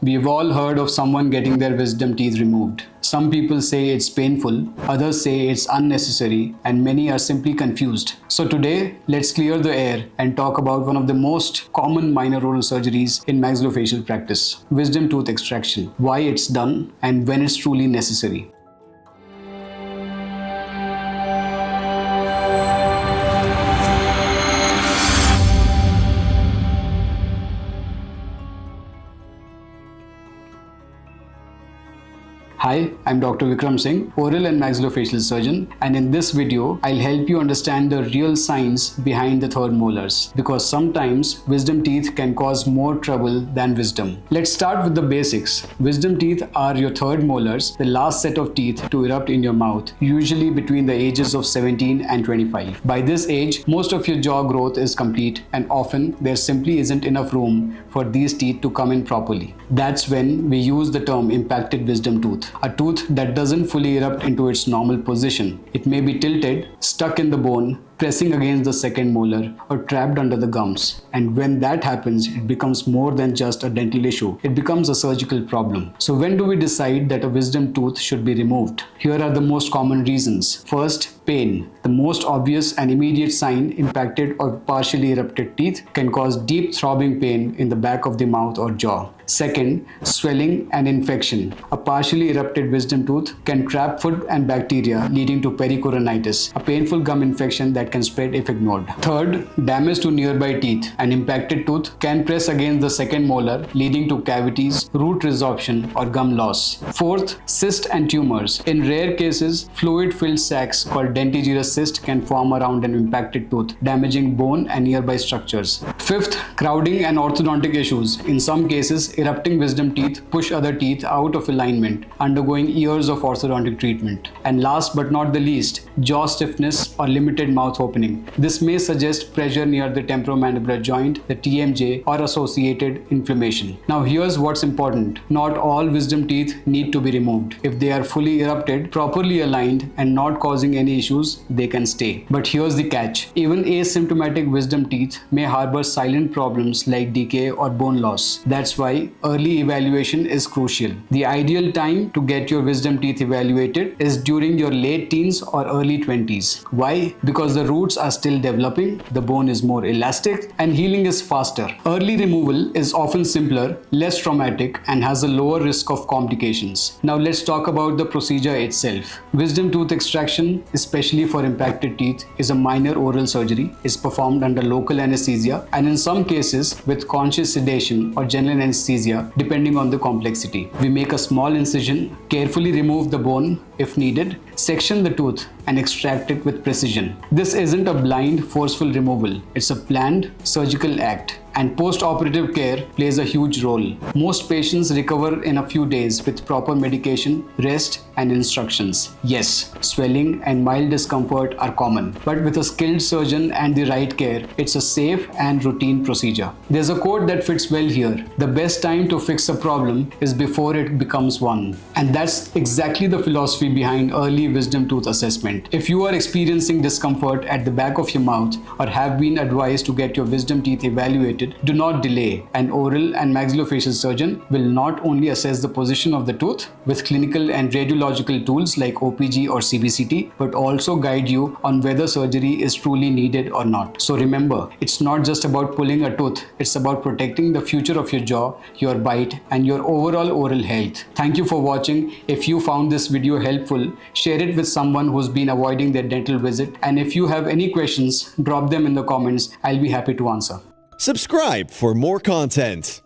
We've all heard of someone getting their wisdom teeth removed. Some people say it's painful, others say it's unnecessary, and many are simply confused. So today, let's clear the air and talk about one of the most common minor oral surgeries in maxillofacial practice, wisdom tooth extraction, why it's done, and when it's truly necessary. Hi, I'm Dr. Vikram Singh, oral and maxillofacial surgeon, and in this video, I'll help you understand the real science behind the third molars, because sometimes wisdom teeth can cause more trouble than wisdom. Let's start with the basics. Wisdom teeth are your third molars, the last set of teeth to erupt in your mouth, usually between the ages of 17 and 25. By this age, most of your jaw growth is complete, and often there simply isn't enough room for these teeth to come in properly. That's when we use the term impacted wisdom tooth. A tooth that doesn't fully erupt into its normal position. It may be tilted, stuck in the bone, pressing against the second molar, or trapped under the gums. And when that happens, it becomes more than just a dental issue. It becomes a surgical problem. So when do we decide that a wisdom tooth should be removed? Here are the most common reasons. First, pain. The most obvious and immediate sign, impacted or partially erupted teeth can cause deep throbbing pain in the back of the mouth or jaw. Second, swelling and infection. A partially erupted wisdom tooth can trap food and bacteria, leading to pericoronitis, a painful gum infection that can spread if ignored. Third, damage to nearby teeth. An impacted tooth can press against the second molar, leading to cavities, root resorption, or gum loss. Fourth, cysts and tumors. In rare cases, fluid-filled sacs called dentigerous cyst can form around an impacted tooth, damaging bone and nearby structures. Fifth, crowding and orthodontic issues. In some cases, erupting wisdom teeth push other teeth out of alignment, undergoing years of orthodontic treatment. And last but not the least, jaw stiffness or limited mouth opening. This may suggest pressure near the temporomandibular joint, the TMJ, or associated inflammation. Now here's what's important. Not all wisdom teeth need to be removed. If they are fully erupted, properly aligned, and not causing any issues, they can stay. But here's the catch. Even asymptomatic wisdom teeth may harbor silent problems like decay or bone loss. That's why early evaluation is crucial. The ideal time to get your wisdom teeth evaluated is during your late teens or early 20s. Why? Because the roots are still developing, the bone is more elastic, and healing is faster. Early removal is often simpler, less traumatic, and has a lower risk of complications. Now let's talk about the procedure itself. Wisdom tooth extraction, especially for impacted teeth, is a minor oral surgery. It's performed under local anesthesia and in some cases with conscious sedation or general anesthesia, depending on the complexity. We make a small incision, carefully remove the bone if needed, section the tooth, and extract it with precision. This isn't a blind, forceful removal. It's a planned surgical act. And post-operative care plays a huge role. Most patients recover in a few days with proper medication, rest, and instructions. Yes, swelling and mild discomfort are common, but with a skilled surgeon and the right care, it's a safe and routine procedure. There's a quote that fits well here. The best time to fix a problem is before it becomes one. And that's exactly the philosophy behind early wisdom tooth assessment. If you are experiencing discomfort at the back of your mouth or have been advised to get your wisdom teeth evaluated, do not delay. An oral and maxillofacial surgeon will not only assess the position of the tooth with clinical and radiological tools like OPG or CBCT, but also guide you on whether surgery is truly needed or not. So remember, it's not just about pulling a tooth, it's about protecting the future of your jaw, your bite, and your overall oral health. Thank you for watching. If you found this video helpful, share it with someone who's been avoiding their dental visit. And if you have any questions, drop them in the comments. I'll be happy to answer. Subscribe for more content.